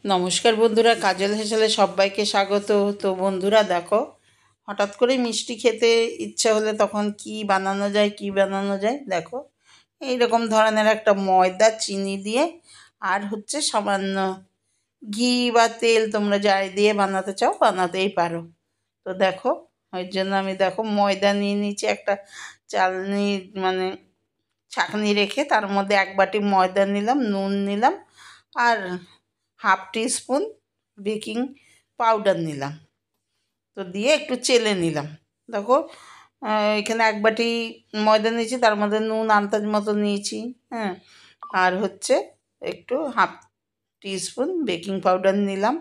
নমস্কার বন্ধুরা, কাজল হেসেলে সবাইকে স্বাগত। তো বন্ধুরা দেখো, হঠাৎ করে মিষ্টি খেতে ইচ্ছা হলে তখন কি বানানো যায় দেখো। এইরকম ধরনের একটা ময়দা চিনি দিয়ে আর হচ্ছে সামান্য ঘি বা তেল, তোমরা যাই দিয়ে বানাতে চাও বানাতেই পারো। তো দেখো, ওই জন্য আমি দেখো ময়দা নিয়ে নিয়েছি একটা চালনি, মানে ছাঁকনি রেখে তার মধ্যে 1 বাটি ময়দা নিলাম, নুন নিলাম আর ½ টি স্পুন বেকিং পাউডার নিলাম। তো দিয়ে একটু চেলে নিলাম। দেখো, এখানে 1 বাটি ময়দা নিয়েছি, তার মধ্যে নুন আন্দাজ মতো নিয়েছি। হ্যাঁ, আর হচ্ছে একটু ½ টি স্পুন বেকিং পাউডার নিলাম।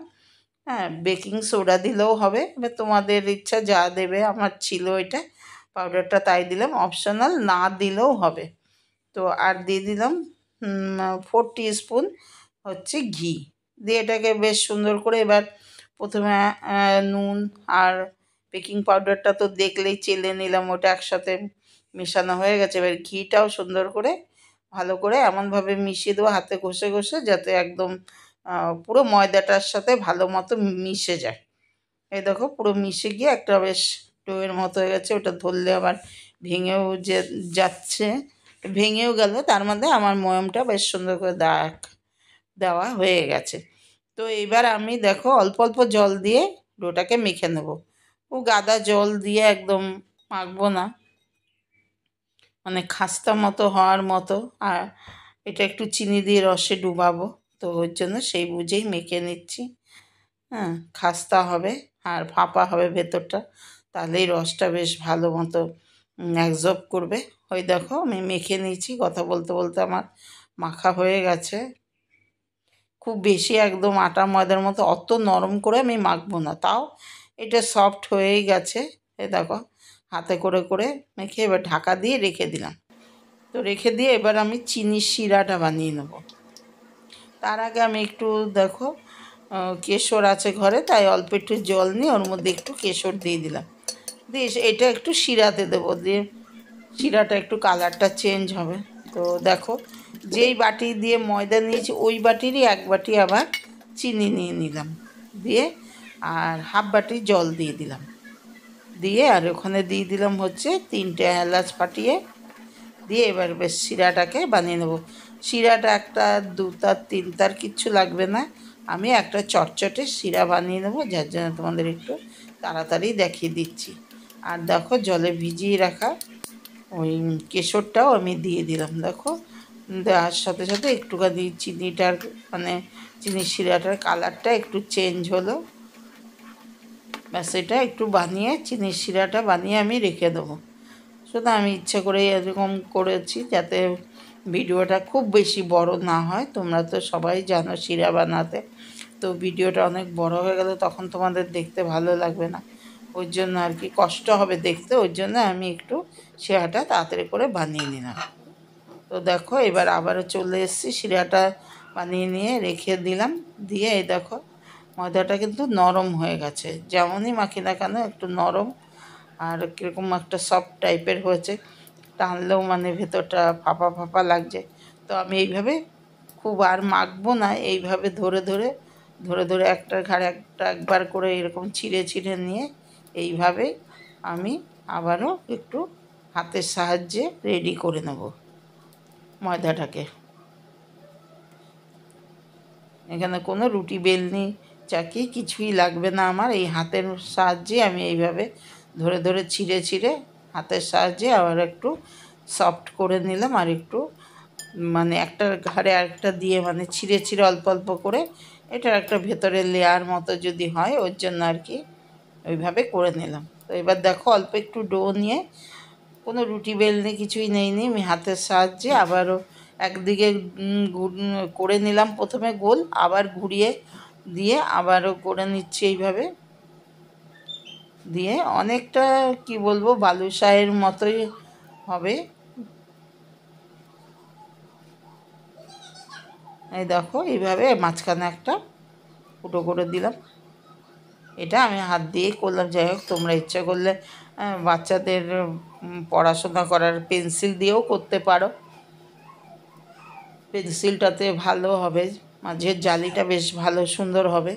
হ্যাঁ, বেকিং সোডা দিলেও হবে, এবার তোমাদের ইচ্ছা যা দেবে। আমার ছিল এটা পাউডারটা, তাই দিলাম, অপশনাল না দিলেও হবে। তো আর দিয়ে দিলাম 4 টি স্পুন হচ্ছে ঘি। দিয়ে এটাকে বেশ সুন্দর করে এবার প্রথমে নুন আর বেকিং পাউডারটা তো দেখলেই চেলে নিলাম, ওটা একসাথে মেশানো হয়ে গেছে। এবার ঘিটাও সুন্দর করে ভালো করে এমনভাবে মিশিয়ে দেবো হাতে ঘষে ঘষে, যাতে একদম পুরো ময়দাটার সাথে ভালো মতো মিশে যায়। এই দেখো পুরো মিশে গিয়ে একটা বেশ ডোয়ের মতো হয়ে গেছে। ওটা ধরলে আবার ভেঙেও যাচ্ছে, ভেঙেও গেল। তার মধ্যে আমার ময়ামটা বেশ সুন্দর করে দেওয়া হয়ে গেছে। তো এইবার আমি দেখো অল্প অল্প জল দিয়ে ডোটাকে মেখে নেব। ও গাদা জল দিয়ে একদম মাখবো না, মানে খাস্তা মতো হওয়ার মতো। আর এটা একটু চিনি দিয়ে রসে ডুবাবো, তো ওর জন্য সেই বুঝেই মেখে নিচ্ছি। হ্যাঁ, খাস্তা হবে আর ফাঁপা হবে ভেতরটা, তাহলেই রসটা বেশ ভালো মতো অ্যাবজর্ব করবে। ওই দেখো আমি মেখে নিয়েছি, কথা বলতে বলতে আমার মাখা হয়ে গেছে। খুব বেশি একদম আটা ময়দার মতো অত নরম করে আমি মাখবো না, তাও এটা সফট হয়েই গেছে। এ দেখো হাতে করে করে মেখে এবার ঢাকা দিয়ে রেখে দিলাম। তো রেখে দিয়ে এবার আমি চিনির শিরাটা বানিয়ে নেব। তার আগে আমি একটু দেখো, কেশর আছে ঘরে, তাই অল্প একটু জল নিয়ে ওর মধ্যে একটু কেশর দিয়ে দিলাম। দিয়ে এটা একটু শিরাতে দেবো, দিয়ে শিরাটা একটু কালারটা চেঞ্জ হবে। তো দেখো, যেই বাটি দিয়ে ময়দা নিয়েছি ওই বাটিরই 1 বাটি আবার চিনি নিয়ে নিলাম, দিয়ে আর ½ বাটি জল দিয়ে দিলাম। দিয়ে আর ওখানে দিয়ে দিলাম হচ্ছে 3টে এলাচ ফাটিয়ে। দিয়ে এবার বেশ শিরাটাকে বানিয়ে নেব। শিরাটা 1টা 2টা 3টার কিচ্ছু লাগবে না, আমি একটা চটচটে শিরা বানিয়ে নেব, যার জন্য তোমাদের একটু তাড়াতাড়ি দেখিয়ে দিচ্ছি। আর দেখো জলে ভিজিয়ে রাখা ওই কেশরটাও আমি দিয়ে দিলাম। দেখো দেওয়ার সাথে সাথে একটুখানি চিনিটার, মানে চিনির শিরাটার কালারটা একটু চেঞ্জ হলো। ব্যাস, এটা একটু বানিয়ে চিনির শিরাটা বানিয়ে আমি রেখে দেবো। শুধু আমি ইচ্ছে করে এরকম করেছি যাতে ভিডিওটা খুব বেশি বড় না হয়। তোমরা তো সবাই জানো শিরা বানাতে, তো ভিডিওটা অনেক বড় হয়ে গেলে তখন তোমাদের দেখতে ভালো লাগবে না, ওই জন্য আর কি কষ্ট হবে দেখতে। ওই জন্য আমি একটু শিরাটা তাড়াতাড়ি করে বানিয়ে নিলাম। তো দেখো এবার আবারও চলে এসেছি, শিরাটা বানিয়ে নিয়ে রেখে দিলাম। দিয়ে এই দেখো ময়দাটা কিন্তু নরম হয়ে গেছে, যেমনই মাখি না কেন একটু নরম আর কীরকম একটা সফট টাইপের হয়েছে, টানলেও মানে ভেতরটা ফাঁপা ফাঁপা লাগছে। তো আমি এইভাবে খুব আর মাখবো না, এইভাবে ধরে ধরে ধরে ধরে একটার ঘাড়ে একটা একবার করে এরকম ছিঁড়ে ছিঁড়ে নিয়ে এইভাবে আমি আবারও একটু হাতের সাহায্যে রেডি করে নেব ময়দাটাকে। এখানে কোনো রুটি বেলনি চাকি কিছুই লাগবে না আমার, এই হাতের সাহায্যে আমি এইভাবে ধরে ধরে ছিঁড়ে ছিঁড়ে হাতের সাহায্যে আবার একটু সফট করে নিলাম। আর একটু মানে একটার ঘাড়ে আরেকটা দিয়ে মানে ছিঁড়ে ছিঁড়ে অল্প অল্প করে এটার একটা ভেতরে লেয়ার মতো যদি হয়, ওর জন্য আর কি ওইভাবে করে নিলাম। তো এবার দেখো অল্প একটু ডো নিয়ে, কোনো রুটি বেলনি কিছুই নেইনি, আমি হাতের সাহায্যে আবারও একদিকে করে নিলাম প্রথমে গোল, আবার ঘুরিয়ে দিয়ে আবারও করে নিচ্ছি এইভাবে। দিয়ে অনেকটা কি বলবো বালুশাহের মতোই হবে। এই দেখো এইভাবে মাঝখানে একটা ফুটো করে দিলাম। এটা আমি হাত দিয়েই করলাম। যাই হোক, তোমরা ইচ্ছা করলে বাচ্চাদের পড়াশোনা করার পেন্সিল দিয়েও করতে পারো, পেন্সিলটাতে ভালো হবে। মাঝের জালিটা বেশ ভালো সুন্দর হবে।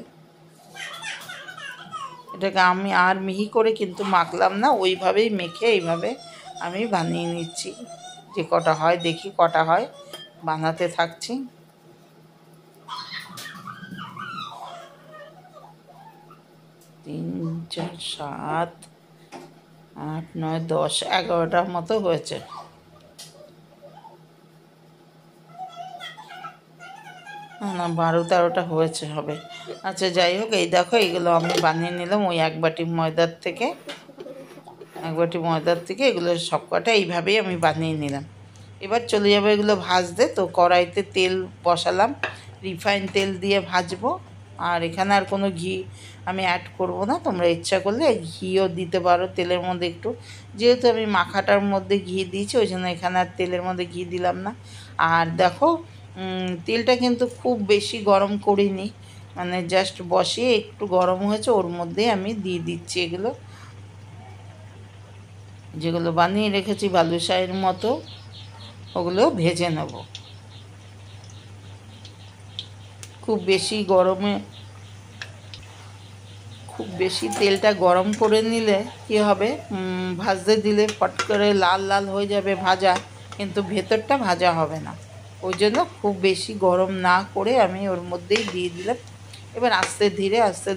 এটাকে আমি আর মিহি করে কিন্তু মাখলাম না, ওইভাবেই মেখে এইভাবে আমি বানিয়ে নিচ্ছি। যে কটা হয় দেখি কটা হয়, বানাতে থাকছি। 3 4 7 8 9 10 11টার মতো হয়েছে। না 12-13টা হয়েছে হবে। আচ্ছা যাই হোক, এই দেখো এগুলো আমি বানিয়ে নিলাম ওই এক বাটি ময়দার থেকে। এগুলো সব কটা এইভাবেই আমি বানিয়ে নিলাম। এবার চলে যাবে এগুলো ভাজতে। তো কড়াইতে তেল বসালাম, রিফাইন তেল দিয়ে ভাজবো। আর এখানে আর কোনো ঘি আমি অ্যাড করব না, তোমরা ইচ্ছা করলে ঘিও দিতে পারো তেলের মধ্যে একটু। যেহেতু আমি মাখাটার মধ্যে ঘি দিয়েছি ওই জন্য এখানে আর তেলের মধ্যে ঘি দিলাম না। আর দেখো তেলটা কিন্তু খুব বেশি গরম করিনি, মানে জাস্ট বসিয়ে একটু গরম হয়েছে ওর মধ্যেই আমি দিয়ে দিচ্ছি এগুলো, যেগুলো বানিয়ে রেখেছি বালুশাহির মতো, ওগুলো ভেজে নেব। খুব বেশি তেলটা গরম করে নিলে কি হবে, ভাজতে দিলে ফট করে লাল লাল হয়ে যাবে ভাজা, কিন্তু ভেতরটা ভাজা হবে না। ওই জন্য খুব বেশি গরম না করে আমি ওর মধ্যেই দিয়ে দিলাম। এবার আস্তে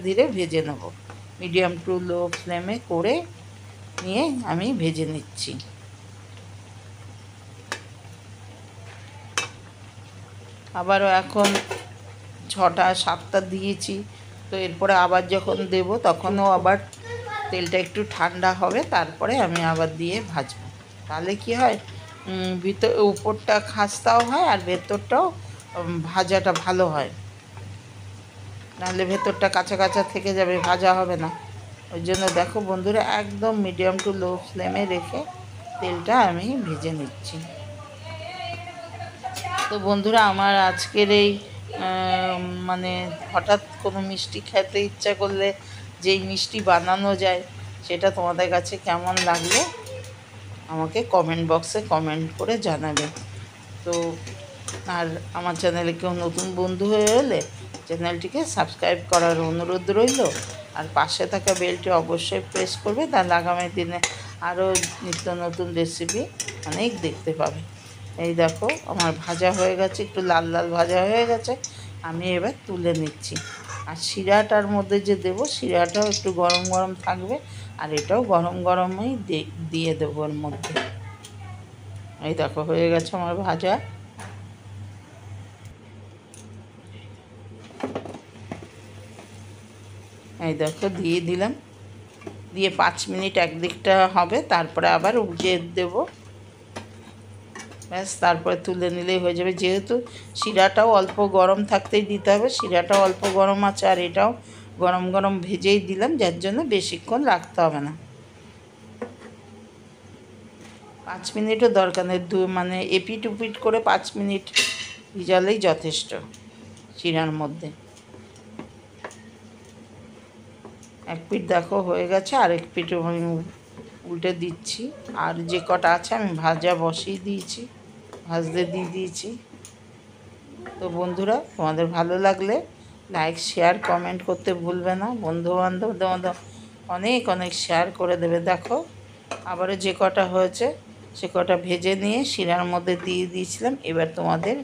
ধীরে ভেজে নেব, মিডিয়াম টু লো ফ্লেমে করে নিয়ে আমি ভেজে নিচ্ছি। আবারও এখন 6টা 7টা দিয়েছি, তো এরপরে আবার যখন দেব তখনও আবার তেলটা একটু ঠান্ডা হবে, তারপরে আমি আবার দিয়ে ভাজবো। তাহলে কি হয়, উপরটা খাস্তাও হয় আর ভেতরটাও ভাজাটা ভালো হয়। নাহলে ভেতরটা কাঁচা কাঁচা থেকে যাবে, ভাজা হবে না। ওই জন্য দেখো বন্ধুরা, একদম মিডিয়াম টু লো ফ্লেমে রেখে তেলটা আমি ভেজে নিচ্ছি। তো বন্ধুরা, আমার আজকের এই মানে হঠাৎ কোনো মিষ্টি খেতে ইচ্ছা করলে যেই মিষ্টি বানানো যায় সেটা তোমাদের কাছে কেমন লাগলো আমাকে কমেন্ট বক্সে কমেন্ট করে জানাবে। তো আর আমার চ্যানেলে কেউ নতুন বন্ধু হয়ে এলে চ্যানেলটিকে সাবস্ক্রাইব করার অনুরোধ রইল। আর পাশে থাকা বেলটি অবশ্যই প্রেস করবে, তাহলে আগামী দিনে আরও নিত্য নতুন রেসিপি অনেক দেখতে পাবে। এই দেখো আমার ভাজা হয়ে গেছে, একটু লাল লাল ভাজা হয়ে গেছে, আমি এবার তুলে নিচ্ছি। আর শিরাটার মধ্যে যে দেবো শিরাটাও একটু গরম গরম থাকবে, আর এটাও গরম গরমই দিয়ে দেবো এর মধ্যে। এই দেখো হয়ে গেছে আমার ভাজা। এই দেখো দিয়ে দিলাম, দিয়ে 5 মিনিট একদিকটা হবে, তারপরে আবার উল্টে দেবো। ব্যাস, তারপরে তুলে নিলেই হয়ে যাবে। যেহেতু শিরাটাও অল্প গরম থাকতেই দিতে হবে, শিরাটাও অল্প গরম আছে আর এটাও গরম গরম ভেজেই দিলাম, যার জন্য বেশিক্ষণ রাখতে হবে না। 5 মিনিটও দরকার নেই, মানে এপিট উপিট করে 5 মিনিট ভিজালেই যথেষ্ট শিরার মধ্যে। এক পিঠ দেখো হয়ে গেছে, আরেক পিঠও আমি উল্টে দিচ্ছি। আর যে কটা আছে আমি ভাজা বসিয়ে দিয়েছি, ভাজতে দিয়ে দিয়েছি। তো বন্ধুরা, তোমাদের ভালো লাগলে লাইক শেয়ার কমেন্ট করতে ভুলবে না। বন্ধুবান্ধবদের মধ্যে অনেক অনেক শেয়ার করে দেবে। দেখো আবারও যে কটা হয়েছে সে কটা ভেজে নিয়ে শিরার মধ্যে দিয়ে দিয়েছিলাম, এবার তোমাদের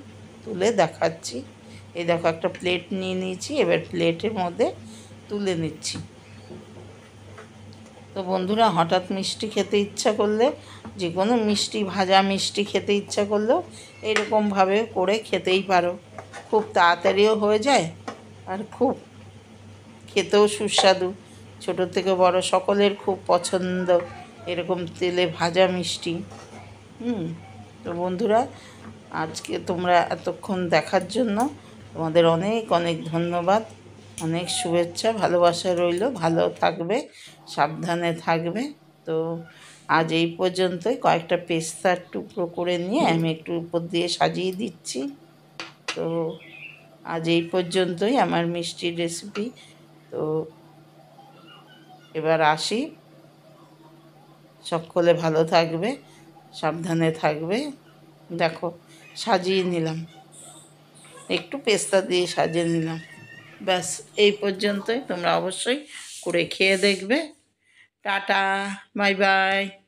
তুলে দেখাচ্ছি। এই দেখো একটা প্লেট নিয়ে নিয়েছি, এবার প্লেটের মধ্যে তুলে নিচ্ছি। তো বন্ধুরা, হঠাৎ মিষ্টি খেতে ইচ্ছা করলে, যে কোনো মিষ্টি ভাজা মিষ্টি খেতে ইচ্ছা করলেও এরকমভাবে করে খেতেই পারো। খুব তাড়াতাড়িও হয়ে যায় আর খুব খেতেও সুস্বাদু। ছোটো থেকে বড় সকলের খুব পছন্দ এরকম তেলে ভাজা মিষ্টি। তো বন্ধুরা, আজকে তোমরা এতক্ষণ দেখার জন্য তোমাদের অনেক অনেক ধন্যবাদ, অনেক শুভেচ্ছা ভালোবাসা রইল। ভালো থাকবে, সাবধানে থাকবে। তো আজ এই পর্যন্তই। কয়েকটা পেস্তার টুকরো করে নিয়ে আমি একটু উপর দিয়ে সাজিয়ে দিচ্ছি। তো আজ এই পর্যন্তই আমার মিষ্টির রেসিপি। তো এবার আসি, সকলে ভালো থাকবে, সাবধানে থাকবে। দেখো সাজিয়ে নিলাম। একটু পেস্তা দিয়ে সাজিয়ে নিলাম। ব্যাস এই পর্যন্তই। তোমরা অবশ্যই করে খেয়ে দেখবে। Tata, bye bye.